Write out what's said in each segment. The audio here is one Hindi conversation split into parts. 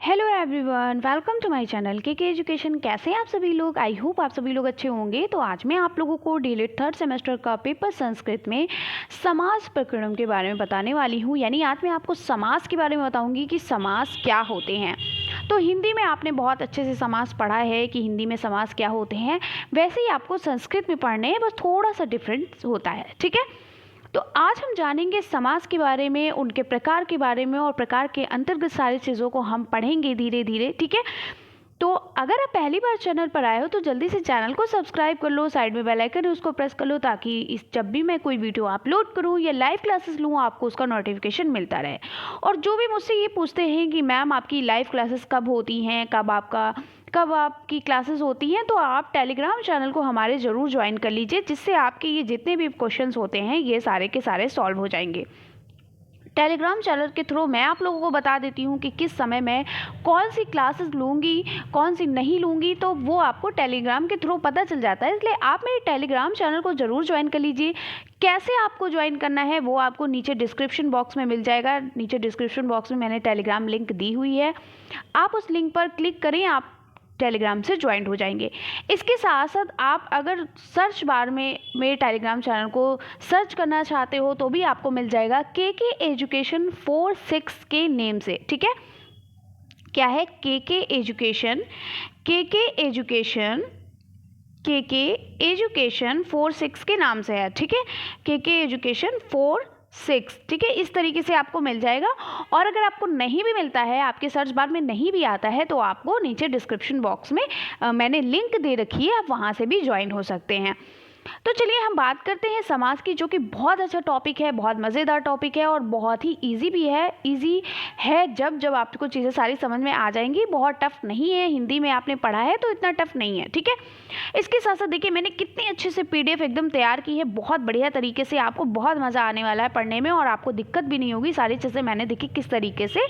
Hello everyone, welcome to my channel K education. कैसे हैं आप सभी लोग? आई होप आप सभी लोग अच्छे होंगे। तो आज मैं आप लोगों को डीएलएड थर्ड सेमेस्टर का पेपर संस्कृत में समास प्रकरणम के बारे में बताने वाली हूँ। यानी आज मैं आपको समास के बारे में बताऊँगी कि समास क्या होते हैं। तो हिंदी में आपने बहुत अच्छे से समास पढ़ा है कि हिंदी में समास क्या होते हैं, वैसे ही आपको संस्कृत में पढ़ने हैं, बस थोड़ा सा डिफरेंस होता है। ठीक है, तो आज हम जानेंगे समास के बारे में, उनके प्रकार के बारे में, और प्रकार के अंतर्गत सारी चीज़ों को हम पढ़ेंगे धीरे धीरे। ठीक है, तो अगर आप पहली बार चैनल पर आए हो तो जल्दी से चैनल को सब्सक्राइब कर लो, साइड में बेल आइकन है उसको प्रेस कर लो, ताकि जब भी मैं कोई वीडियो अपलोड करूँ या लाइव क्लासेस लूँ आपको उसका नोटिफिकेशन मिलता रहे। और जो भी मुझसे ये पूछते हैं कि मैम आपकी लाइव क्लासेस कब होती हैं, कब आपकी क्लासेस होती हैं, तो आप टेलीग्राम चैनल को हमारे ज़रूर ज्वाइन कर लीजिए, जिससे आपके ये जितने भी क्वेश्चंस होते हैं ये सारे के सारे सॉल्व हो जाएंगे। टेलीग्राम चैनल के थ्रू मैं आप लोगों को बता देती हूँ कि किस समय मैं कौन सी क्लासेस लूँगी, कौन सी नहीं लूँगी, तो वो आपको टेलीग्राम के थ्रू पता चल जाता है। इसलिए आप मेरे टेलीग्राम चैनल को ज़रूर ज्वाइन कर लीजिए। कैसे आपको ज्वाइन करना है वो आपको नीचे डिस्क्रिप्शन बॉक्स में मिल जाएगा। नीचे डिस्क्रिप्शन बॉक्स में मैंने टेलीग्राम लिंक दी हुई है, आप उस लिंक पर क्लिक करें, आप टेलीग्राम से ज्वाइंट हो जाएंगे। इसके साथ साथ आप अगर सर्च बार में मेरे टेलीग्राम चैनल को सर्च करना चाहते हो तो भी आपको मिल जाएगा के एजुकेशन 46 के नेम से। ठीक है, क्या है? के एजुकेशन 46 के नाम से है। ठीक है, के एजुकेशन 46। ठीक है, इस तरीके से आपको मिल जाएगा। और अगर आपको नहीं भी मिलता है, आपके सर्च बार में नहीं भी आता है, तो आपको नीचे डिस्क्रिप्शन बॉक्स में मैंने लिंक दे रखी है, आप वहाँ से भी ज्वाइन हो सकते हैं। तो चलिए हम बात करते हैं समास की, जो कि बहुत अच्छा टॉपिक है, बहुत मज़ेदार टॉपिक है और बहुत ही इजी भी है। इजी है जब आपको चीज़ें सारी समझ में आ जाएंगी, बहुत टफ नहीं है। हिंदी में आपने पढ़ा है तो इतना टफ नहीं है। ठीक है, इसके साथ साथ देखिए मैंने कितनी अच्छे से पीडीएफ एकदम तैयार की है, बहुत बढ़िया तरीके से। आपको बहुत मज़ा आने वाला है पढ़ने में और आपको दिक्कत भी नहीं होगी। सारी चीज़ें मैंने देखी किस तरीके से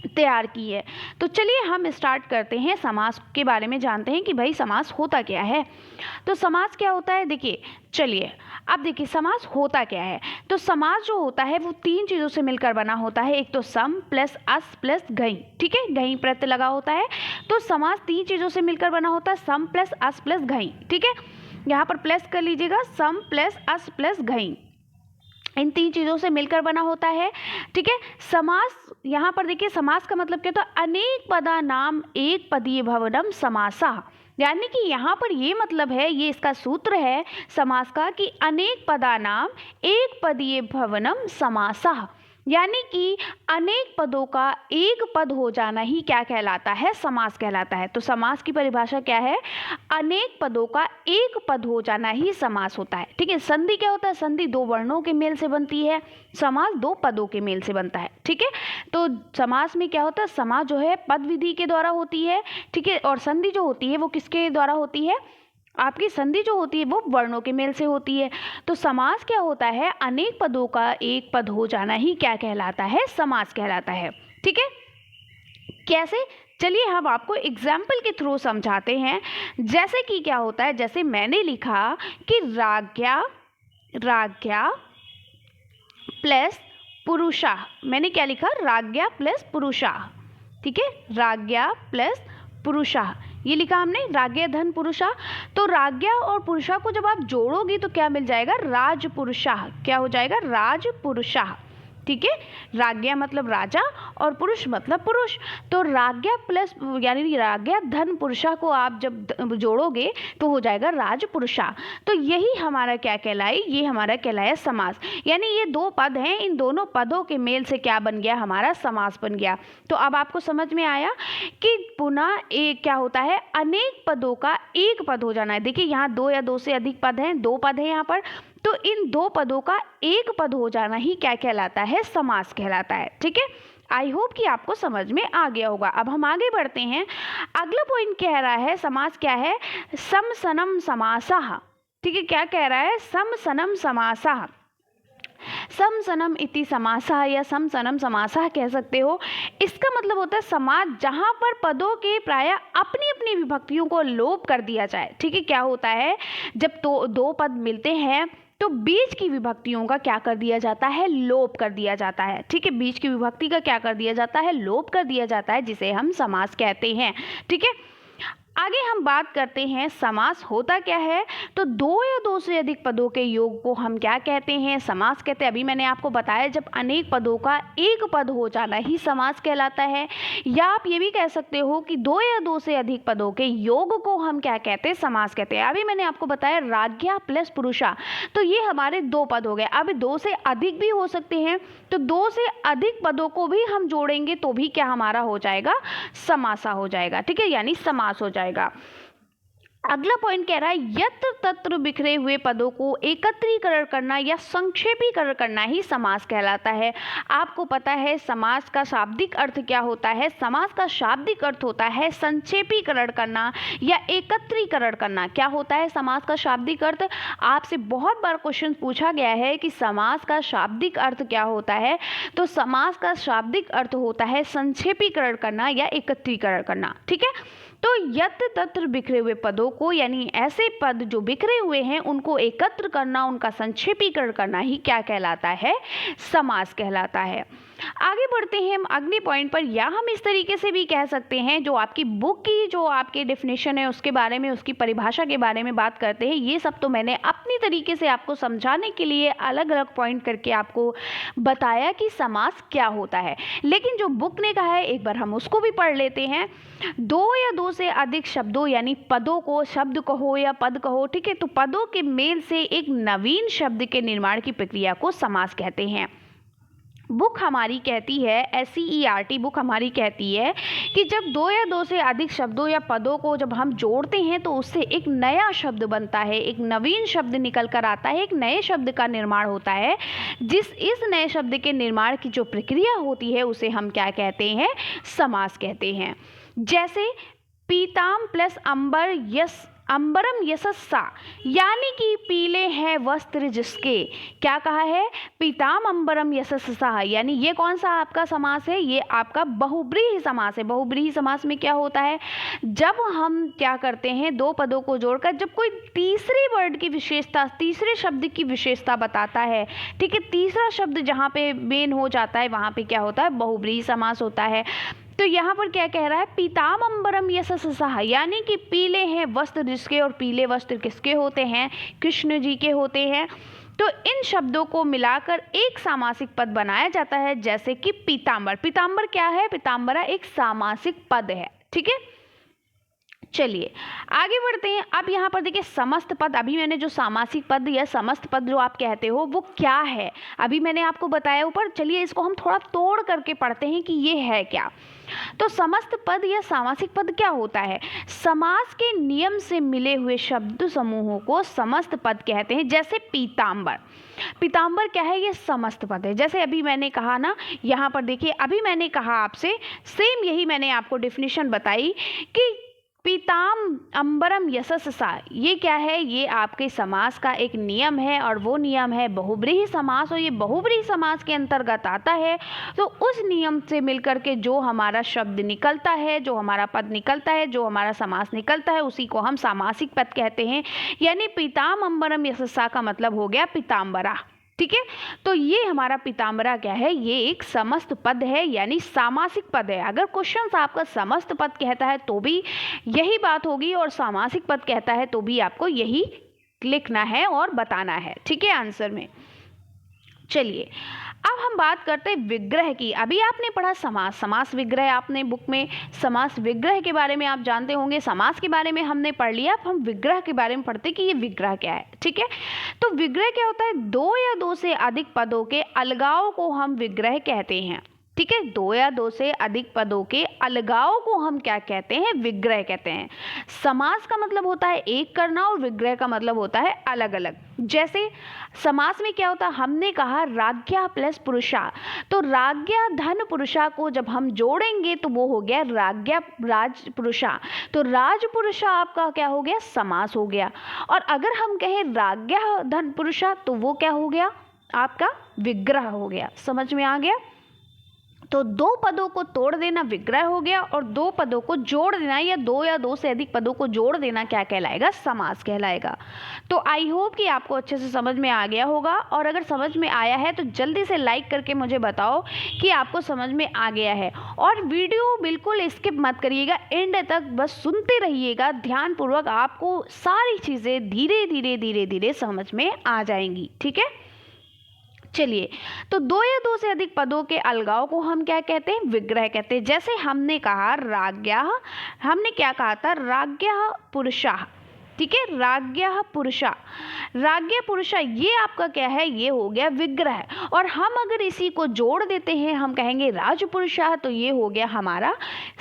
तैयार की है। तो चलिए हम स्टार्ट करते हैं, समास के बारे में जानते हैं कि भाई समास होता क्या है। तो समास क्या होता है, देखिए चलिए अब देखिए समास होता क्या है। तो समास जो होता है वो तीन चीज़ों से मिलकर बना होता है। एक तो सम प्लस अस प्लस घई। ठीक है, घई प्रत्यय लगा होता है। तो समास तीन चीज़ों से मिलकर बना होता है, सम प्लस अस प्लस घई। ठीक है, यहाँ पर प्लस कर लीजिएगा, सम प्लस अस प्लस घई, इन तीन चीज़ों से मिलकर बना होता है। ठीक है, समास यहाँ पर देखिए समास का मतलब क्या होता है? अनेक पदा नाम एक पदीय भवनम समासा। यानी कि यहाँ पर ये मतलब है, ये इसका सूत्र है समास का कि अनेक पदा नाम एक पदीय भवनम समासा। यानी कि अनेक पदों का एक पद हो जाना ही क्या कहलाता है? समास कहलाता है। तो समास की परिभाषा क्या है? अनेक पदों का एक पद हो जाना ही समास होता है। ठीक है, संधि क्या होता है? संधि दो वर्णों के मेल से बनती है, समास दो पदों के मेल से बनता है। ठीक है, तो समास में क्या होता है? समास जो है पद विधि के द्वारा होती है। ठीक है, और संधि जो होती है वो किसके द्वारा होती है? आपकी संधि जो होती है वो वर्णों के मेल से होती है। तो समास क्या होता है? अनेक पदों का एक पद हो जाना ही क्या कहलाता है? समास कहलाता है। ठीक है, कैसे? चलिए हम आपको एग्जाम्पल के थ्रू समझाते हैं। जैसे कि क्या होता है, जैसे मैंने लिखा कि राज्ञा प्लस पुरुषा। मैंने क्या लिखा? राज्ञा प्लस पुरुषा। ठीक है, राज्ञा प्लस पुरुषा, ये लिखा हमने, राज्ञा धन पुरुषा। तो राज्ञा और पुरुषा को जब आप जोड़ोगे तो क्या मिल जाएगा? राजपुरुषा। क्या हो जाएगा? राजपुरुषा। ठीक है, राज्ञा मतलब राजा और पुरुष मतलब पुरुष। तो राज्ञा प्लस यानी राज्ञा धन पुरुषा को आप जब जोड़ोगे तो हो जाएगा राजपुरुषा। तो यही हमारा क्या कहलाए? ये हमारा कहलाया समास। यानी ये दो पद हैं, इन दोनों पदों के मेल से क्या बन गया? हमारा समास बन गया। तो अब आपको समझ में आया कि पुनः एक क्या होता है? अनेक पदों का एक पद हो जाना है। देखिए यहाँ दो या दो से अधिक पद हैं, दो पद हैं यहाँ पर, तो इन दो पदों का एक पद हो जाना ही क्या कहलाता है? समास कहलाता है। ठीक है, आई होप कि आपको समझ में आ गया होगा। अब हम आगे बढ़ते हैं। अगला पॉइंट कह रहा है समास क्या है? सम सनम समासः। ठीक है, क्या कह रहा है? सम सनम समासः। सम सनम इति समासः या सम सनम समासः कह सकते हो। इसका मतलब होता है समास जहाँ पर पदों के प्राय अपनी अपनी विभक्तियों को लोप कर दिया जाए। ठीक है, क्या होता है? जब तो दो पद मिलते हैं तो बीच की विभक्तियों का क्या कर दिया जाता है, लोप कर दिया जाता है। ठीक है, बीच की विभक्ति का क्या कर दिया जाता है, लोप कर दिया जाता है, जिसे हम समास कहते हैं। ठीक है, आगे हम बात करते हैं समास होता क्या है। तो दो या दो से अधिक पदों के योग को हम क्या कहते हैं, समास कहते हैं। अभी मैंने आपको बताया जब अनेक पदों का एक पद हो जाना ही समास कहलाता है। या आप ये भी कह सकते हो कि दो या दो से अधिक पदों के योग को हम क्या कहते हैं, समास कहते हैं। अभी मैंने आपको बताया राज्ञा प्लस पुरुषा, तो ये हमारे दो पद हो गए। अब दो से अधिक भी हो सकते हैं, तो दो से अधिक पदों को भी हम जोड़ेंगे तो भी क्या हमारा हो जाएगा, समासा हो जाएगा। ठीक है, यानी समास हो जाएगा। अगला पॉइंट कह रहा है यत्र तत्र बिखरे हुए पदों को एकत्रीकरण करना या संक्षेपीकरण करना ही समास कहलाता है। आपको पता है समास का शाब्दिक अर्थ क्या होता है, समास का शाब्दिक अर्थ होता है संक्षेपीकरण करना या एकत्रीकरण करना। क्या होता है समास का शाब्दिक अर्थ, आपसे बहुत बार क्वेश्चन पूछा गया है कि समास का शाब्दिक अर्थ क्या होता है। तो समास का शाब्दिक अर्थ होता है संक्षेपीकरण करना या एकत्रीकरण करना। ठीक है, तो यत्र तत्र बिखरे हुए पदों को, यानी ऐसे पद जो बिखरे हुए हैं उनको एकत्र करना, उनका संक्षेपीकरण करना ही क्या कहलाता है, समास कहलाता है। आगे बढ़ते हैं हम अगले पॉइंट पर। या हम इस तरीके से भी कह सकते हैं, जो आपकी बुक की जो आपके डेफिनेशन है उसके बारे में, उसकी परिभाषा के बारे में बात करते हैं। ये सब तो मैंने अपनी तरीके से आपको समझाने के लिए अलग अलग पॉइंट करके आपको बताया कि समास क्या होता है, लेकिन जो बुक ने कहा है एक बार हम उसको भी पढ़ लेते हैं। दो या दो से अधिक शब्दों यानी पदों को, शब्द कहो या पद कहो, ठीक है, तो पदों के मेल से एक नवीन शब्द के निर्माण की प्रक्रिया को समास कहते हैं। बुक हमारी कहती है, SCERT बुक हमारी कहती है कि जब दो या दो से अधिक शब्दों या पदों को जब हम जोड़ते हैं तो उससे एक नया शब्द बनता है, एक नवीन शब्द निकल कर आता है, एक नए शब्द का निर्माण होता है। इस नए शब्द के निर्माण की जो प्रक्रिया होती है उसे हम क्या कहते हैं, समास कहते हैं। जैसे पीताम प्लस अंबरम यशस्सा, यानी कि पीले हैं वस्त्र जिसके। क्या कहा है, पीताम अंबरम यशस्सा, यानी ये कौन सा आपका समास है, ये आपका बहुब्रीहि समास है। बहुब्रीहि समास में क्या होता है, जब हम क्या करते हैं, दो पदों को जोड़कर जब कोई तीसरे वर्ड की विशेषता, तीसरे शब्द की विशेषता बताता है, ठीक है, तीसरा शब्द जहाँ पे मेन हो जाता है वहाँ पे क्या होता है, बहुब्रीहि समास होता है। तो यहाँ पर क्या कह रहा है, पीताम अंबरम यशस्सा, यानी कि पीले हैं वस्त्र जिसके, और पीले वस्त्र किसके होते हैं, कृष्ण जी के होते हैं। तो इन शब्दों को मिलाकर एक सामासिक पद बनाया जाता है, जैसे कि पीतांबर। पीतांबर क्या है, पीतांबरा एक सामासिक पद है। ठीक है, चलिए आगे बढ़ते हैं। अब यहाँ पर देखिए समस्त पद, अभी मैंने जो सामासिक पद या समस्त पद जो आप कहते हो वो क्या है, अभी मैंने आपको बताया ऊपर। चलिए इसको हम थोड़ा तोड़ करके पढ़ते हैं कि ये है क्या। तो समस्त पद या सामासिक पद क्या होता है, समास के नियम से मिले हुए शब्द समूहों को समस्त पद कहते हैं। जैसे पीतांबर, पीतांबर क्या है, ये समस्त पद है। जैसे अभी मैंने कहा ना, यहाँ पर देखिए अभी मैंने कहा आपसे, सेम यही मैंने आपको डेफिनेशन बताई कि पीताम अंबरम यशस्सा, ये क्या है, ये आपके समास का एक नियम है, और वो नियम है बहुब्रीहि समास, और ये बहुब्रीहि समास के अंतर्गत आता है। तो उस नियम से मिलकर के जो हमारा शब्द निकलता है, जो हमारा पद निकलता है, जो हमारा समास निकलता है, उसी को हम सामासिक पद कहते हैं। यानी पीताम अंबरम यशस्सा का मतलब हो गया पीतांबरा। ठीक है, तो ये हमारा पीतांबरा क्या है, ये एक समस्त पद है, यानी सामासिक पद है। अगर क्वेश्चन आपका समस्त पद कहता है तो भी यही बात होगी, और सामासिक पद कहता है तो भी आपको यही लिखना है और बताना है। ठीक है, आंसर में। चलिए अब हम बात करते हैं विग्रह की। अभी आपने पढ़ा समास, समास विग्रह आपने बुक में, समास विग्रह के बारे में आप जानते होंगे। समास के बारे में हमने पढ़ लिया, अब हम विग्रह के बारे में पढ़ते कि ये विग्रह क्या है। ठीक है, तो विग्रह क्या होता है, दो या दो से अधिक पदों के अलगाव को हम विग्रह कहते हैं। ठीक है, दो या दो से अधिक पदों के अलगाव को हम क्या कहते हैं, विग्रह कहते हैं। समास का मतलब होता है एक करना, और विग्रह का मतलब होता है अलग अलग। जैसे समास में क्या होता है, हमने कहा राज्ञा प्लस पुरुषा, तो राज्ञा धन पुरुषा को जब हम जोड़ेंगे तो वो हो गया राज्ञा राज पुरुषा। तो राज पुरुषा आपका क्या हो गया, समास हो गया। और अगर हम कहें राज्ञा धन पुरुषा तो वो क्या हो गया, आपका विग्रह हो गया। समझ में आ गया। तो दो पदों को तोड़ देना विग्रह हो गया, और दो पदों को जोड़ देना या दो से अधिक पदों को जोड़ देना क्या कहलाएगा? समास कहलाएगा। तो आई होप कि आपको अच्छे से समझ में आ गया होगा, और अगर समझ में आया है तो जल्दी से लाइक करके मुझे बताओ कि आपको समझ में आ गया है। और वीडियो बिल्कुल स्किप मत करिएगा, एंड तक बस सुनते रहिएगा ध्यानपूर्वक, आपको सारी चीज़ें धीरे धीरे धीरे धीरे समझ में आ जाएंगी। ठीक है, चलिए, तो दो या दो से अधिक पदों के अलगाव को हम क्या कहते हैं? विग्रह कहते हैं। जैसे हमने कहा राज्ञः, हमने क्या कहा था? राज्ञः पुरुषः। ठीक है, राज्ञः पुरुषः, राज्ञ पुरुषः, ये आपका क्या है? ये हो गया विग्रह। और हम अगर इसी को जोड़ देते हैं, हम कहेंगे राजपुरुषः, तो ये हो गया हमारा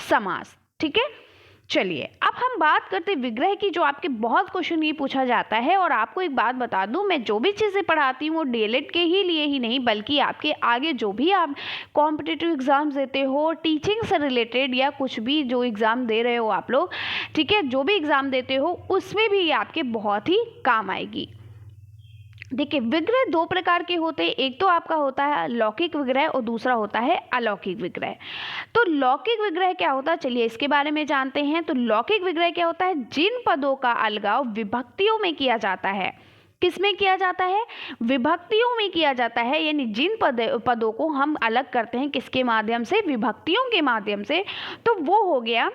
समास। ठीक है, चलिए अब हम बात करते हैं विग्रह की, जो आपके बहुत क्वेश्चन ये पूछा जाता है। और आपको एक बात बता दूं, मैं जो भी चीज़ें पढ़ाती हूँ वो डीएलएड के ही लिए ही नहीं, बल्कि आपके आगे जो भी आप कॉम्पिटिटिव एग्जाम्स देते हो, टीचिंग से रिलेटेड या कुछ भी जो एग्ज़ाम दे रहे हो आप लोग, ठीक है, जो भी एग्ज़ाम देते हो उसमें भी ये आपके बहुत ही काम आएगी। देखिए, विग्रह दो प्रकार के होते हैं, एक तो आपका होता है लौकिक विग्रह और दूसरा होता है अलौकिक विग्रह। तो लौकिक विग्रह क्या होता है, चलिए इसके बारे में जानते हैं। तो लौकिक विग्रह क्या होता है? जिन पदों का अलगाव विभक्तियों में किया जाता है। किसमें किया जाता है? विभक्तियों में किया जाता है, यानी जिन पदों को हम अलग करते हैं किसके माध्यम से? विभक्तियों के माध्यम से, तो वो हो गया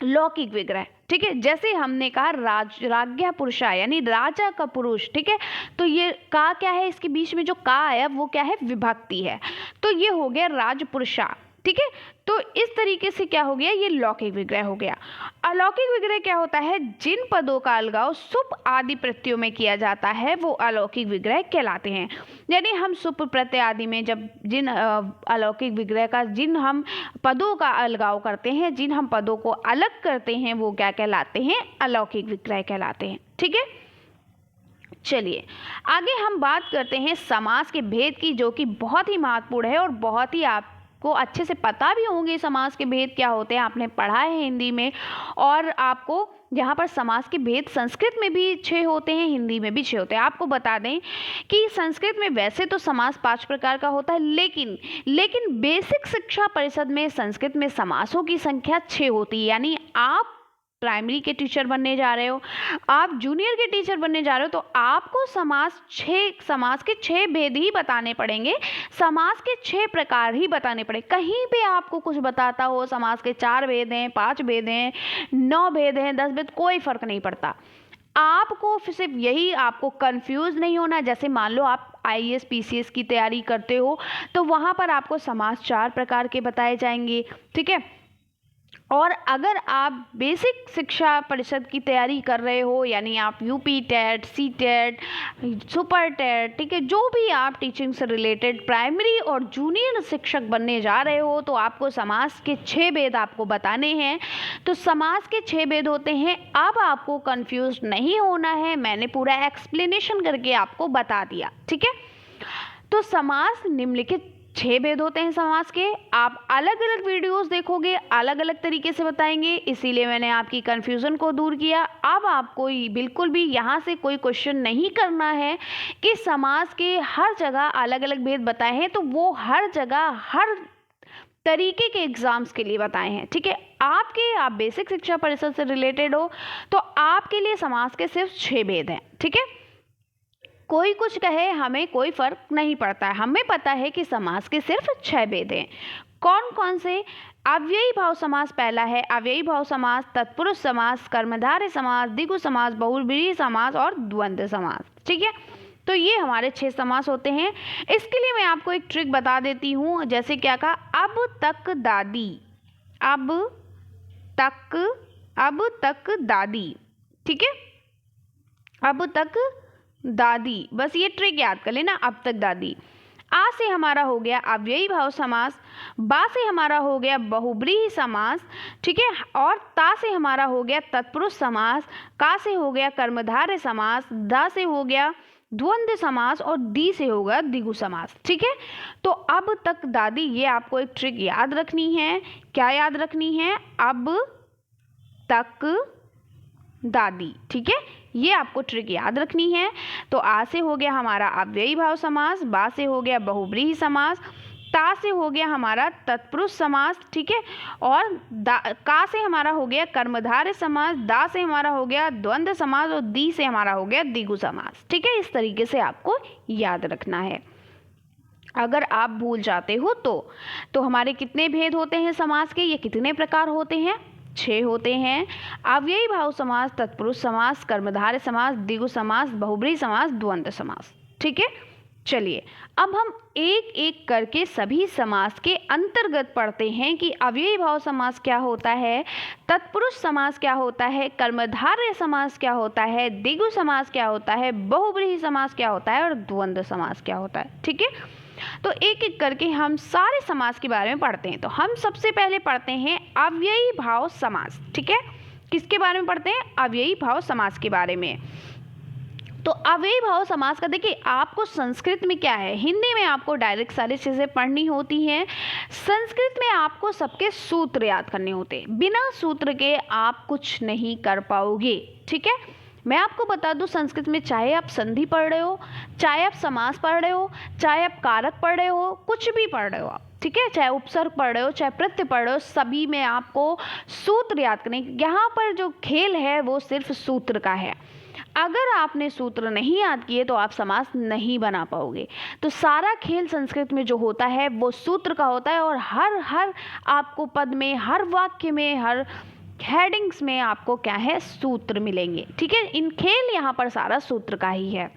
लौकिक विग्रह। ठीक है, जैसे हमने कहा राज्ञः पुरुषः, यानी राजा का पुरुष। ठीक है, तो ये का क्या है? इसके बीच में जो का है वो क्या है? विभक्ति है, तो ये हो गया राजपुरुषः। ठीक है, तो इस तरीके से क्या हो गया? ये लौकिक विग्रह हो गया। अलौकिक विग्रह क्या होता है? जिन पदों का अलगाव सुप आदि प्रत्ययों में किया जाता है वो अलौकिक विग्रह कहलाते हैं। यानी हम सुप प्रत्यय आदि में जब जिन अलौकिक विग्रह का जिन हम पदों का अलगाव करते हैं, जिन हम पदों को अलग करते हैं, वो क्या कहलाते हैं? अलौकिक विग्रह कहलाते हैं। ठीक है, चलिए आगे हम बात करते हैं समास के भेद की, जो कि बहुत ही महत्वपूर्ण है और बहुत ही आपको अच्छे से पता भी होंगे समास के भेद क्या होते हैं, आपने पढ़ा है हिंदी में। और आपको यहाँ पर समास के भेद संस्कृत में भी 6 होते हैं, हिंदी में भी 6 होते हैं। आपको बता दें कि संस्कृत में वैसे तो समास 5 प्रकार का होता है, लेकिन बेसिक शिक्षा परिषद में संस्कृत में समासों की संख्या 6 होती है। यानी आप प्राइमरी के टीचर बनने जा रहे हो, आप जूनियर के टीचर बनने जा रहे हो, तो आपको समास के 6 भेद ही बताने पड़ेंगे, समास के 6 प्रकार ही बताने पड़े। कहीं पे आपको कुछ बताता हो समास के 4 भेद हैं, 5 भेद हैं, 9 भेद हैं, 10 भेद, कोई फर्क नहीं पड़ता। आपको सिर्फ यही, आपको कंफ्यूज नहीं होना। जैसे मान लो आप आईएएस पीसीएस की तैयारी करते हो, तो वहाँ पर आपको समास 4 प्रकार के बताए जाएंगे। ठीक है, और अगर आप बेसिक शिक्षा परिषद की तैयारी कर रहे हो, यानी आप UP TET, C TET, super TET, ठीक है, जो भी आप टीचिंग से रिलेटेड प्राइमरी और जूनियर शिक्षक बनने जा रहे हो, तो आपको समास के 6 भेद आपको बताने हैं। तो समास के 6 भेद होते हैं। अब आपको कंफ्यूज नहीं होना है, मैंने पूरा एक्सप्लेनेशन करके आपको बता दिया। ठीक है, तो समास निम्नलिखित 6 भेद होते हैं समास के। आप अलग अलग वीडियोस देखोगे, अलग अलग तरीके से बताएंगे, इसीलिए मैंने आपकी कंफ्यूजन को दूर किया। अब आपको बिल्कुल भी यहाँ से कोई क्वेश्चन नहीं करना है कि समास के हर जगह अलग अलग भेद बताए हैं, तो वो हर जगह हर तरीके के एग्जाम्स के लिए बताए हैं। ठीक है, आप बेसिक शिक्षा परिषद से रिलेटेड हो, तो आपके लिए समास के सिर्फ 6 भेद हैं। ठीक है, कोई कुछ कहे, हमें कोई फर्क नहीं पड़ता है, हमें पता है कि समास के सिर्फ 6 भेद हैं। कौन कौन से? अव्ययी भाव समास पहला है, अव्ययी भाव समास, तत्पुरुष समास, कर्मधारय समास, द्विगु समास, बहुब्रीहि समास और द्वंद्व समास। ठीक है, तो ये हमारे 6 समास होते हैं। इसके लिए मैं आपको एक ट्रिक बता देती हूँ। जैसे क्या कहा? अब तक दादी, अब तक दादी। ठीक है, अब तक दादी, बस ये ट्रिक याद कर लेना, अब तक दादी। आ से हमारा हो गया अव्ययी भाव समास, बा से हमारा हो गया बहुब्रीहि समास। ठीक है, और ता से हमारा हो गया तत्पुरुष समास, का से हो गया कर्मधारय समास, दा से हो गया द्वंद्व समास और दी से होगा द्विगु समास। ठीक है, तो अब तक दादी, ये आपको एक ट्रिक याद रखनी है। क्या याद रखनी है? अब तक दादी। ठीक है, ये आपको ट्रिक याद रखनी है। तो आ से हो गया हमारा अव्ययी भाव समास, बा से हो गया बहुब्रीहि समास, ता से हो गया हमारा तत्पुरुष समास, ठीक है, और का से हमारा हो गया कर्मधारय समास, दा से हमारा हो गया द्वंद्व समास और दी से हमारा हो गया द्विगु समास, ठीक है। इस तरीके से आपको याद रखना है। अगर आप भूल जाते हो तो हमारे कितने भेद होते हैं समास के, ये कितने प्रकार होते हैं, 6 होते हैं। अव्ययी भाव समास, तत्पुरुष समास, कर्मधारय समास, द्विगु समास, बहुब्रीहि समास, द्वंद्व समास, ठीक है। चलिए अब हम एक एक करके सभी समास के अंतर्गत पढ़ते हैं कि अव्ययी भाव समास क्या होता है, तत्पुरुष समास क्या होता है, कर्मधारय समास क्या होता है, द्विगु समास क्या होता है, बहुब्रीहि समास क्या होता है और द्वंद्व समास क्या होता है, ठीक है। तो एक एक करके हम सारे समास के बारे में पढ़ते हैं। तो हम सबसे पहले पढ़ते हैं अव्ययी भाव समास, ठीक है। किसके बारे में पढ़ते हैं, अव्ययी भाव समास के बारे में। तो अव्ययी भाव समास का देखिए, आपको संस्कृत में क्या है, हिंदी में आपको डायरेक्ट सारी चीज़ें पढ़नी होती हैं, संस्कृत में आपको सबके सूत्र याद करने होते हैं। बिना सूत्र के आप कुछ नहीं कर पाओगे, ठीक है। मैं आपको बता दूं, संस्कृत में चाहे आप संधि पढ़ रहे हो, चाहे आप समास पढ़ रहे हो, चाहे आप कारक पढ़ रहे हो, कुछ भी पढ़ रहे हो आप, ठीक है, चाहे उपसर्ग पढ़ रहे हो, चाहे प्रत्यय पढ़ रहे हो, सभी में आपको सूत्र याद करने। यहाँ पर जो खेल है वो सिर्फ सूत्र का है। अगर आपने सूत्र नहीं याद किए तो आप समास नहीं बना पाओगे। तो सारा खेल संस्कृत में जो होता है वो सूत्र का होता है, और हर आपको पद में, हर वाक्य में, हर हेडिंग्स में आपको क्या है, सूत्र मिलेंगे, ठीक है। इन खेल यहाँ पर सारा सूत्र का ही है।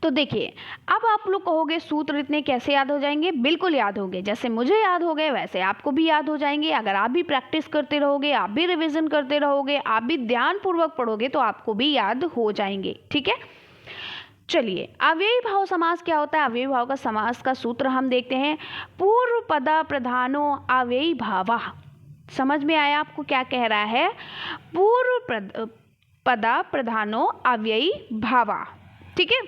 तो देखिए, अब आप लोग कहोगे सूत्र इतने कैसे याद हो जाएंगे, बिल्कुल याद होंगे। जैसे मुझे याद हो गए वैसे आपको भी याद हो जाएंगे। अगर आप भी प्रैक्टिस करते रहोगे, आप भी रिवीजन करते रहोगे, आप भी ध्यानपूर्वक पढ़ोगे तो आपको भी याद हो जाएंगे, ठीक है। चलिए, अव्ययी भाव समास क्या होता है। अव्ययी भाव का समास का सूत्र हम देखते हैं, पूर्व पदा प्रधानो अव्ययी भावा। समझ में आया आपको क्या कह रहा है, पूर्व पदा प्रधानो अव्ययी भावा, ठीक है।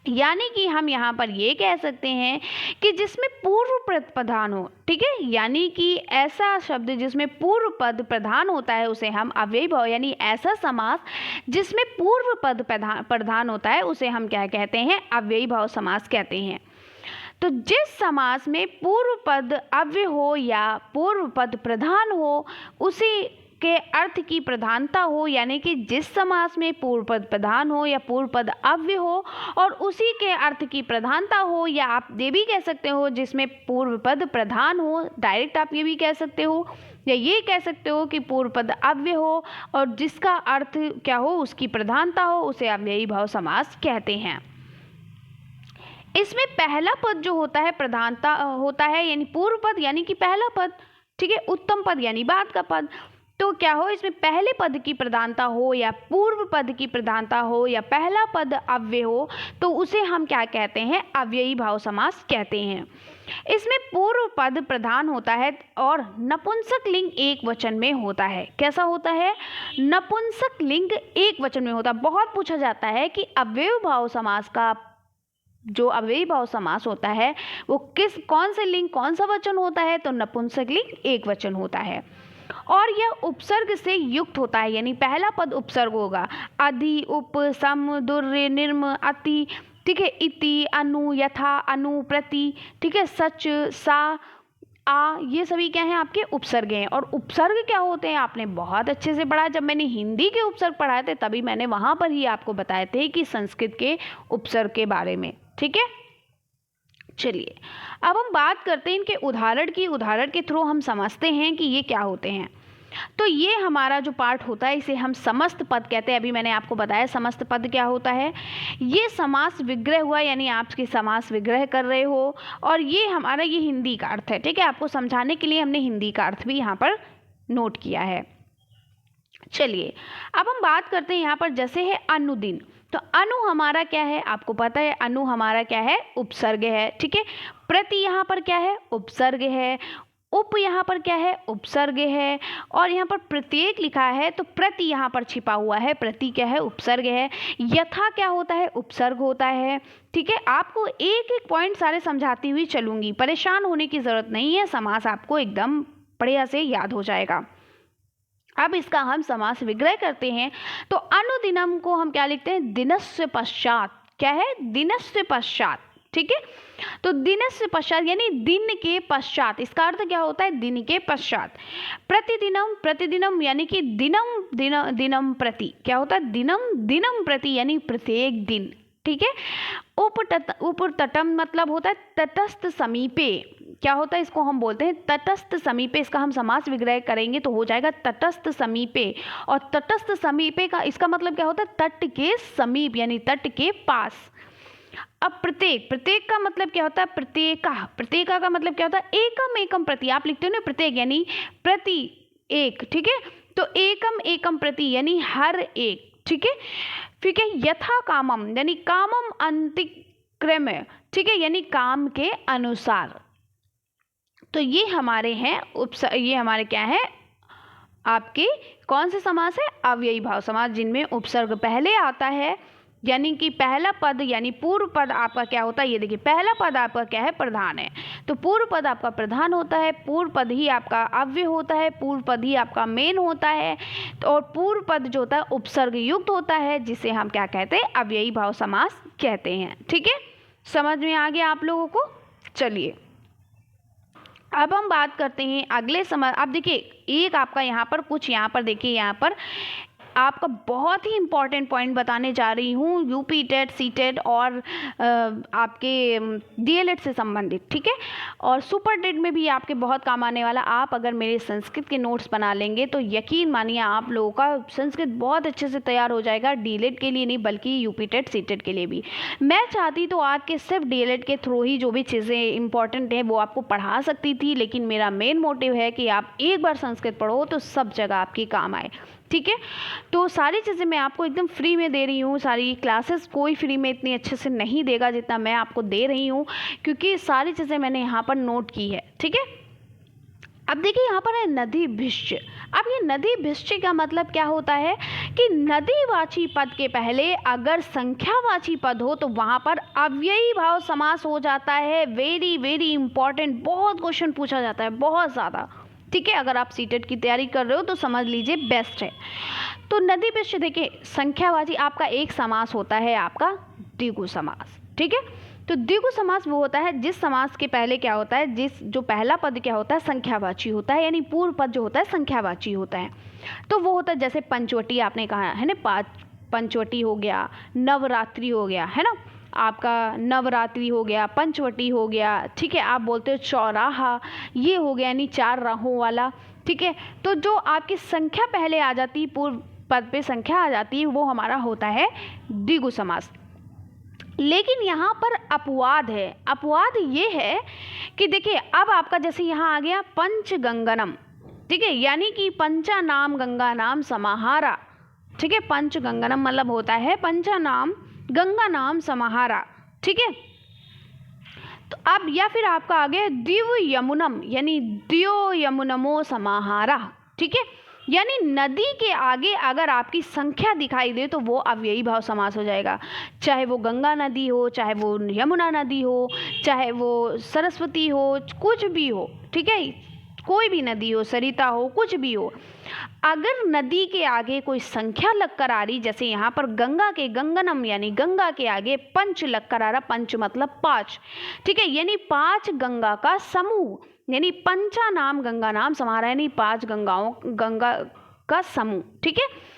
यानी कि हम यहाँ पर ये कह सकते हैं कि जिसमें पूर्व पद प्रधान हो, ठीक है, यानी कि ऐसा शब्द जिसमें पूर्व पद प्रधान होता है उसे हम अव्ययी भाव, यानी ऐसा समास जिसमें पूर्व पद प्रधान होता है उसे हम क्या कहते हैं, अव्ययी भाव समास कहते हैं। तो जिस समास में पूर्व पद अव्यय हो या पूर्व पद प्रधान हो, उसी के अर्थ की प्रधानता हो, यानी कि जिस समास में पूर्व पद प्रधान हो या पूर्व पद अव्यय हो और उसी के अर्थ की प्रधानता हो, या आप ये भी कह सकते हो जिसमें पूर्व पद प्रधान हो, डायरेक्ट आप ये भी कह सकते हो, या ये कह सकते हो कि पूर्व पद अव्यय हो और जिसका अर्थ क्या हो, उसकी प्रधानता हो, उसे अव्ययी भाव समास कहते हैं। इसमें पहला पद जो होता है प्रधानता होता है, यानी पूर्व पद यानी कि पहला पद, ठीक है, उत्तम पद यानी बाद का पद। तो क्या हो, इसमें पहले पद की प्रधानता हो या पूर्व पद की प्रधानता हो या पहला पद अव्यय हो, तो उसे हम क्या कहते हैं, अव्ययी भाव समास कहते हैं। इसमें पूर्व पद प्रधान होता है और नपुंसक लिंग एक वचन में होता है। कैसा होता है, नपुंसक लिंग एक वचन में होता है। बहुत पूछा जाता है कि अव्ययी भाव समास का जो अव्ययी भाव समास होता है वो कौन से लिंग, कौन सा वचन होता है, तो नपुंसक लिंग एक वचन होता है और यह उपसर्ग से युक्त होता है, यानी पहला पद उपसर्ग होगा। अधि, उप, सम, दुर्य, निर्म, अति, ठीक है, इति, अनु, यथा, अनु, प्रति, ठीक है, सच, सा, आ, ये सभी क्या हैं, आपके उपसर्ग हैं। और उपसर्ग क्या होते हैं आपने बहुत अच्छे से पढ़ा, जब मैंने हिंदी के उपसर्ग पढ़ाए थे तभी मैंने वहाँ पर ही आपको बताए थे कि संस्कृत के उपसर्ग के बारे में, ठीक है। चलिए अब हम बात करते हैं इनके उदाहरण की। उदाहरण के थ्रू हम समझते हैं कि ये क्या होते हैं। तो ये हमारा जो पार्ट होता है इसे हम समस्त पद कहते हैं। अभी मैंने आपको बताया समस्त पद क्या होता है। ये समास विग्रह हुआ, यानी आपके समास विग्रह कर रहे हो, और ये हमारा ये हिंदी का अर्थ है, ठीक है। आपको समझाने के लिए हमने हिंदी का अर्थ भी यहाँ पर नोट किया है। चलिए अब हम बात करते हैं यहाँ पर, जैसे है अनुदिन। तो अनु हमारा क्या है, आपको पता है अनु हमारा क्या है, उपसर्ग है, ठीक है। प्रति यहाँ पर क्या है, उपसर्ग है। उप यहाँ पर क्या है, उपसर्ग है। और यहाँ पर प्रत्येक लिखा है तो प्रति यहाँ पर छिपा हुआ है, प्रति क्या है, उपसर्ग है। यथा क्या होता है, उपसर्ग होता है, ठीक है। आपको एक एक पॉइंट सारे समझाती हुई चलूंगी, परेशान होने की जरूरत नहीं है, समास आपको एकदम बढ़िया से याद हो जाएगा। अब इसका हम समास विग्रह करते हैं। तो अनुदिनम को हम क्या लिखते हैं, दिनस्य पश्चात। क्या है, दिनस्य पश्चात, ठीक है। तो दिनस्य पश्चात यानी दिन के पश्चात, इसका अर्थ क्या होता है, दिन के पश्चात। प्रतिदिनम, प्रतिदिनम यानी कि दिनम दिनम प्रति, क्या होता है, दिनम दिनम प्रति यानी प्रत्येक दिन, ठीक है। उपतटम मतलब होता है तटस्थ समीपे, क्या होता है, इसको हम बोलते हैं तटस्थ समीपे। इसका हम समास विग्रह करेंगे तो हो जाएगा तटस्थ समीपे। और तटस्थ समीपे का इसका मतलब क्या होता है, तट के समीप यानी तट के पास। अब प्रत्येक, प्रत्येक का मतलब क्या होता है, प्रत्येका, प्रत्येका का मतलब क्या होता है, एकम एकम प्रति, आप लिखते हो ना प्रत्येक यानी प्रति एक, ठीक है। तो एकम एकम प्रति यानी हर एक, ठीक है। ठीक है। यथा कामम यानी कामम अंतिक्रम, ठीक है, यानी काम के अनुसार। तो ये हमारे हैं ये हमारे क्या है, आपके कौन से समास है, अव्ययी भाव समास, जिनमें उपसर्ग पहले आता है, यानी कि पहला पद यानी पूर्व पद आपका क्या होता है, ये देखिए पहला पद आपका क्या है, प्रधान है। तो पूर्व पद आपका प्रधान होता है, पूर्व पद ही आपका अव्यय होता है, पूर्व पद ही आपका मेन होता है। तो और पूर्व पद जो होता है उपसर्ग युक्त होता है, जिसे हम क्या कहते हैं, अव्ययी भाव समास कहते हैं, ठीक है। समझ में आ गया आप लोगों को। चलिए अब हम बात करते हैं अगले समास। अब देखिए एक आपका यहाँ पर कुछ, यहाँ पर देखिए, यहाँ पर आपका बहुत ही इंपॉर्टेंट पॉइंट बताने जा रही हूँ, यूपी टेट, सी टेट और आपके डीएलएड से संबंधित, ठीक है। और सुपर टेट में भी आपके बहुत काम आने वाला। आप अगर मेरे संस्कृत के नोट्स बना लेंगे तो यकीन मानिए आप लोगों का संस्कृत बहुत अच्छे से तैयार हो जाएगा, डीएलएड के लिए नहीं बल्कि यूपी टेट, सी टेट के लिए भी। मैं चाहती तो आपके सिर्फ डीएलएड के थ्रू ही जो भी चीज़ें इंपॉर्टेंट हैं वो आपको पढ़ा सकती थी, लेकिन मेरा मेन मोटिव है कि आप एक बार संस्कृत पढ़ो तो सब जगह आपकी काम आए, ठीक है। तो सारी चीज़ें मैं आपको एकदम फ्री में दे रही हूँ, सारी क्लासेस कोई फ्री में इतनी अच्छे से नहीं देगा जितना मैं आपको दे रही हूँ, क्योंकि सारी चीज़ें मैंने यहाँ पर नोट की है, ठीक है। अब देखिए यहाँ पर है नदी भिष्य। अब ये नदी भिष्य का मतलब क्या होता है कि नदीवाची पद के पहले अगर संख्यावाची पद हो तो वहाँ पर अव्ययी भाव समास हो जाता है। वेरी वेरी इंपॉर्टेंट, बहुत क्वेश्चन पूछा जाता है, बहुत ज़्यादा, ठीक है। अगर आप सीटेट की तैयारी कर रहे हो तो समझ लीजिए बेस्ट है। तो नदी भिष्य देखिए संख्यावाची आपका एक समास होता है आपका द्विगु समास, ठीक है। तो द्विगु समास वो होता है जिस समास के पहले क्या होता है, जिस जो पहला पद क्या होता है, संख्यावाची होता है, यानी पूर्व पद जो होता है संख्यावाची होता है। तो वो होता है जैसे पंचवटी आपने कहा है ना, पंचवटी हो गया, नवरात्रि हो गया, है ना, आपका नवरात्रि हो गया, पंचवटी हो गया, ठीक है। आप बोलते हो चौराहा, ये हो गया यानी चार राहों वाला, ठीक है। तो जो आपकी संख्या पहले आ जाती है, पूर्व पद पे संख्या आ जाती है, वो हमारा होता है द्विगु समास। लेकिन यहाँ पर अपवाद है। अपवाद ये है कि देखिए अब आपका जैसे यहाँ आ गया पंचगंगनम, ठीक है, यानी कि पंचा नाम गंगा नाम समाहारा, ठीक है। पंचगंगनम मतलब होता है पंचा नाम गंगा नाम समाहारा, ठीक है। तो अब या फिर आपका आ गया दिव यमुनम यानी दियो यमुनमो समाहारा, ठीक है। यानी नदी के आगे अगर आपकी संख्या दिखाई दे तो वो अव्ययी भाव समास हो जाएगा, चाहे वो गंगा नदी हो, चाहे वो यमुना नदी हो, चाहे वो सरस्वती हो, कुछ भी हो, ठीक है, कोई भी नदी हो, सरिता हो, कुछ भी हो, अगर नदी के आगे कोई संख्या लगकर आ रही, जैसे यहाँ पर गंगा के गंगनम यानी गंगा के आगे पंच लगकर आ रहा, पंच मतलब पाँच, ठीक है, यानी पांच गंगा का समूह, यानी पंचा नाम गंगा नाम समाहारा यानी पांच गंगाओं गंगा का समूह, ठीक है।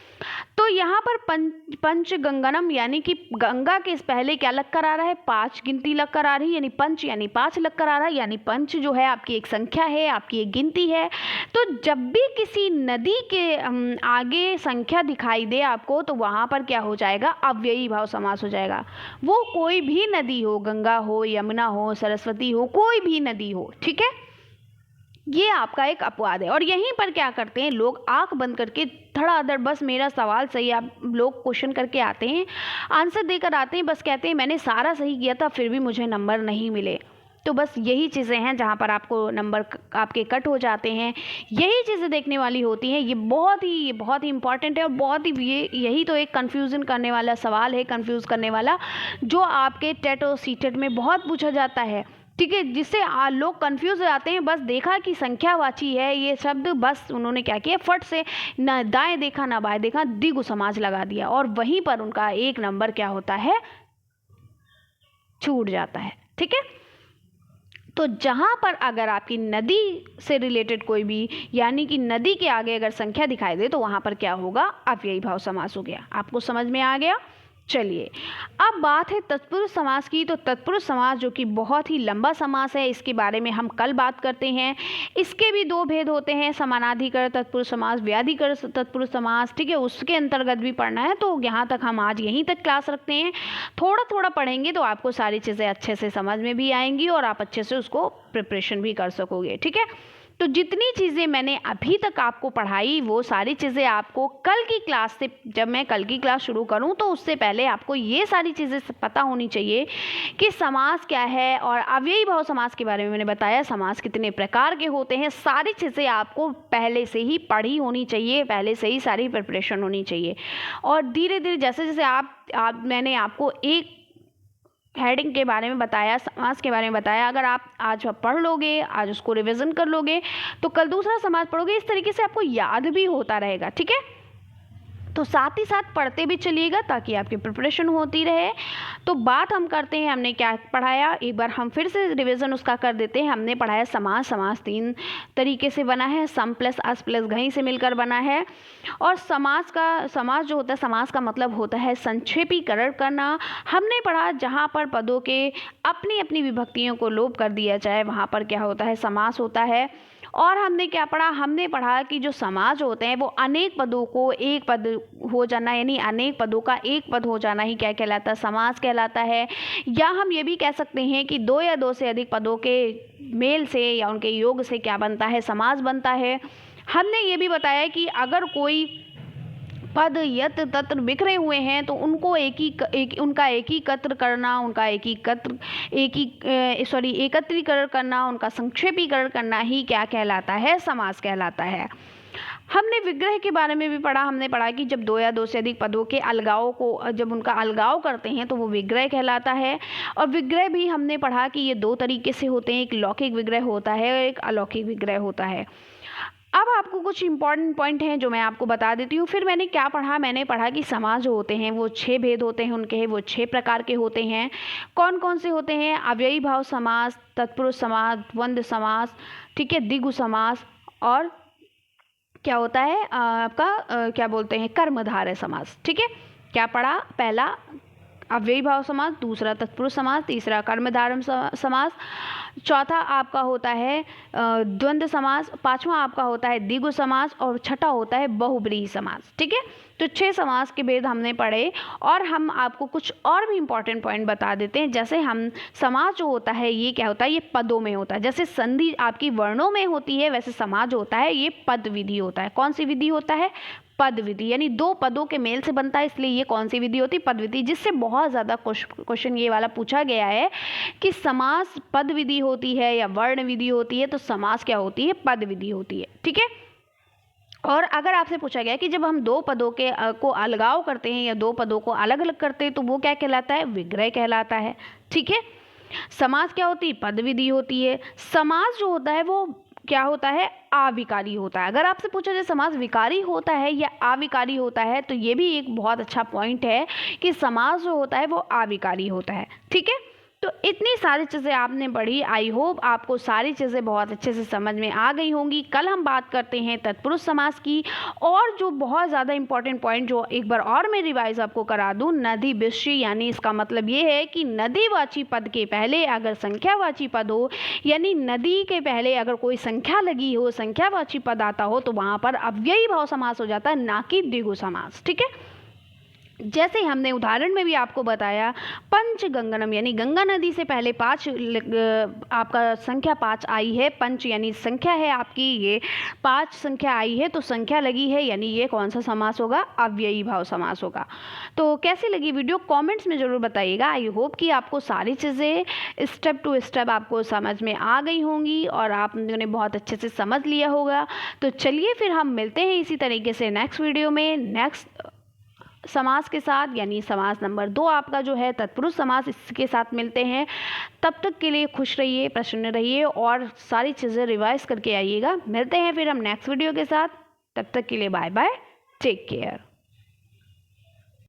तो यहाँ पर पंचगंगनम यानी कि गंगा के पहले क्या लगकर आ रहा है, पांच गिनती लगकर आ रही है, यानी पंच यानी पांच लगकर आ रहा है, यानी पंच जो है आपकी एक संख्या है, आपकी एक गिनती है। तो जब भी किसी नदी के आगे संख्या दिखाई दे आपको तो वहाँ पर क्या हो जाएगा, अव्ययी भाव समास हो जाएगा। वो कोई भी नदी हो, गंगा हो, यमुना हो, सरस्वती हो, कोई भी नदी हो, ठीक है। ये आपका एक अपवाद है। और यहीं पर क्या करते हैं लोग, आंख बंद करके धड़ाधड़, बस मेरा सवाल सही, आप लोग क्वेश्चन करके आते हैं, आंसर देकर आते हैं, बस कहते हैं मैंने सारा सही किया था फिर भी मुझे नंबर नहीं मिले। तो बस यही चीज़ें हैं जहाँ पर आपको नंबर आपके कट हो जाते हैं, यही चीज़ें देखने वाली होती हैं। ये बहुत ही इंपॉर्टेंट है और बहुत ही यही तो एक कन्फ्यूज़न करने वाला सवाल है, कन्फ्यूज़ करने वाला, जो आपके टेट और सी टेट में बहुत पूछा जाता है, ठीक है, जिससे लोग कंफ्यूज हो जाते हैं। बस देखा कि संख्यावाची है ये शब्द, बस उन्होंने क्या किया, फट से ना दाएं देखा ना बाएं देखा, द्विगु समास लगा दिया और वहीं पर उनका एक नंबर क्या होता है, छूट जाता है। ठीक है, तो जहाँ पर अगर आपकी नदी से रिलेटेड कोई भी, यानी कि नदी के आगे अगर संख्या दिखाई दे तो वहाँ पर क्या होगा, अव्ययी भाव समास हो गया। आपको समझ में आ गया। चलिए, अब बात है तत्पुरुष समास की। तो तत्पुरुष समास जो कि बहुत ही लंबा समास है, इसके बारे में हम कल बात करते हैं। इसके भी दो भेद होते हैं, समानाधिकरण तत्पुरुष समास, व्याधिकरण तत्पुरुष समास। ठीक है, उसके अंतर्गत भी पढ़ना है, तो यहाँ तक हम आज यहीं तक क्लास रखते हैं। थोड़ा थोड़ा पढ़ेंगे तो आपको सारी चीज़ें अच्छे से समझ में भी आएंगी और आप अच्छे से उसको प्रिपरेशन भी कर सकोगे। ठीक है, तो जितनी चीज़ें मैंने अभी तक आपको पढ़ाई वो सारी चीज़ें आपको कल की क्लास से, जब मैं कल की क्लास शुरू करूं तो उससे पहले आपको ये सारी चीज़ें पता होनी चाहिए कि समास क्या है, और अव्ययी भाव समास के बारे में मैंने बताया, समास कितने प्रकार के होते हैं। सारी चीज़ें आपको पहले से ही पढ़ी होनी चाहिए, पहले से ही सारी प्रिपरेशन होनी चाहिए। और धीरे धीरे जैसे जैसे मैंने आपको एक हेडिंग के बारे में बताया, समास के बारे में बताया, अगर आप आज पढ़ लोगे, आज उसको रिवीजन कर लोगे, तो कल दूसरा समास पढ़ोगे, इस तरीके से आपको याद भी होता रहेगा। ठीक है, तो साथ ही साथ पढ़ते भी चलिएगा ताकि आपकी प्रिपरेशन होती रहे। तो बात हम करते हैं, हमने क्या पढ़ाया, एक बार हम फिर से रिवीजन उसका कर देते हैं। हमने पढ़ाया समास। समास 3 तरीके से बना है, सम प्लस अस प्लस घई से मिलकर बना है। और समास जो होता है, समास का मतलब होता है संक्षेपीकरण करना। हमने पढ़ा जहाँ पर पदों के अपनी अपनी विभक्तियों को लोप कर दिया जाए, वहाँ पर क्या होता है, समास होता है। और हमने क्या पढ़ा, हमने पढ़ा कि जो समास होते हैं वो अनेक पदों को एक पद हो जाना, यानी अनेक पदों का एक पद हो जाना ही क्या कहलाता है, समास कहलाता है। या हम ये भी कह सकते हैं कि 2 या 2 से अधिक पदों के मेल से या उनके योग से क्या बनता है, समास बनता है। हमने ये भी बताया कि अगर कोई पद यत्र तत्र बिखरे हुए हैं तो उनको उनका एकत्रीकरण करना, उनका संक्षेपीकरण करना ही क्या कहलाता है, समास कहलाता है। हमने विग्रह के बारे में भी पढ़ा। हमने पढ़ा कि जब 2 या 2 से अधिक पदों के अलगाव को, जब उनका अलगाव करते हैं तो वो विग्रह कहलाता है। और विग्रह भी हमने पढ़ा कि ये 2 तरीके से होते हैं, एक लौकिक विग्रह होता है और एक अलौकिक विग्रह होता है। अब आपको कुछ इंपॉर्टेंट पॉइंट हैं जो मैं आपको बता देती हूँ। फिर मैंने क्या पढ़ा, मैंने पढ़ा कि समास जो होते हैं वो 6 भेद होते हैं उनके, वो 6 प्रकार के होते हैं। कौन कौन से होते हैं, अव्ययी भाव समास, तत्पुरुष समास, द्वंद्व समास, ठीक है, द्विगु समास, और क्या होता है आपका क्या बोलते हैं, कर्मधारय समास। ठीक है, क्या पढ़ा, पहला अव्ययी भाव समास, दूसरा तत्पुरुष समास, तीसरा कर्मधारय समास, चौथा आपका होता है द्वंद्व समास, पांचवा आपका होता है द्विगु समास, और छठा होता है बहुब्रीहि समास। ठीक है, तो 6 समास के भेद हमने पढ़े। और हम आपको कुछ और भी इंपॉर्टेंट पॉइंट बता देते हैं। जैसे हम समास जो होता है ये क्या होता है, ये पदों में होता है। जैसे संधि आपकी वर्णों में होती है, वैसे समास जो होता है ये पद विधि होता है। कौन सी विधि होता है, पद विधि, यानी 2 पदों के मेल से बनता है, इसलिए ये कौन सी विधि होती है, पद विधि। जिससे बहुत ज़्यादा क्वेश्चन ये वाला पूछा गया है कि समास पद विधि होती है या वर्ण विधि होती है, तो समास क्या होती है, पद विधि होती है। ठीक है, और अगर आपसे पूछा गया कि जब हम 2 पदों के को अलगाव करते हैं या 2 पदों को अलग अलग करते हैं तो वो क्या कहलाता है, विग्रह कहलाता है। ठीक है, समास क्या होती है, पद विधि होती है। समास जो होता है वो क्या होता है, अविकारी होता है। अगर आपसे पूछा जाए समास विकारी होता है या अविकारी होता है, तो ये भी एक बहुत अच्छा पॉइंट है कि समास जो होता है वो अविकारी होता है। ठीक है, तो इतनी सारी चीज़ें आपने पढ़ी। आई होप आपको सारी चीज़ें बहुत अच्छे से समझ में आ गई होंगी। कल हम बात करते हैं तत्पुरुष समास की। और जो बहुत ज़्यादा इंपॉर्टेंट पॉइंट जो एक बार और मैं रिवाइज आपको करा दूं, नदी विषय, यानी इसका मतलब ये है कि नदीवाची पद के पहले अगर संख्यावाची पद हो, यानी नदी के पहले अगर कोई संख्या लगी हो, संख्यावाची पद आता हो, तो वहाँ पर अव्ययी भाव समास हो जाता है, ना कि द्विगु समास। ठीक है, जैसे हमने उदाहरण में भी आपको बताया, पंचगंगनम, यानी गंगा नदी से पहले 5 आपका संख्या 5 आई है। पंच यानी संख्या है आपकी, ये 5 संख्या आई है तो संख्या लगी है, यानी ये कौन सा समास होगा, अव्ययी भाव समास होगा। तो कैसी लगी वीडियो, कमेंट्स में ज़रूर बताइएगा। आई होप कि आपको सारी चीज़ें स्टेप टू स्टेप आपको समझ में आ गई होंगी और आपने बहुत अच्छे से समझ लिया होगा। तो चलिए फिर हम मिलते हैं इसी तरीके से नेक्स्ट वीडियो में, नेक्स्ट समास के साथ, यानी समास नंबर 2 आपका जो है तत्पुरुष समास, इसके साथ मिलते हैं। तब तक के लिए खुश रहिए, प्रसन्न रहिए और सारी चीज़ें रिवाइज करके आइएगा। मिलते हैं फिर हम नेक्स्ट वीडियो के साथ। तब तक के लिए बाय बाय, टेक केयर।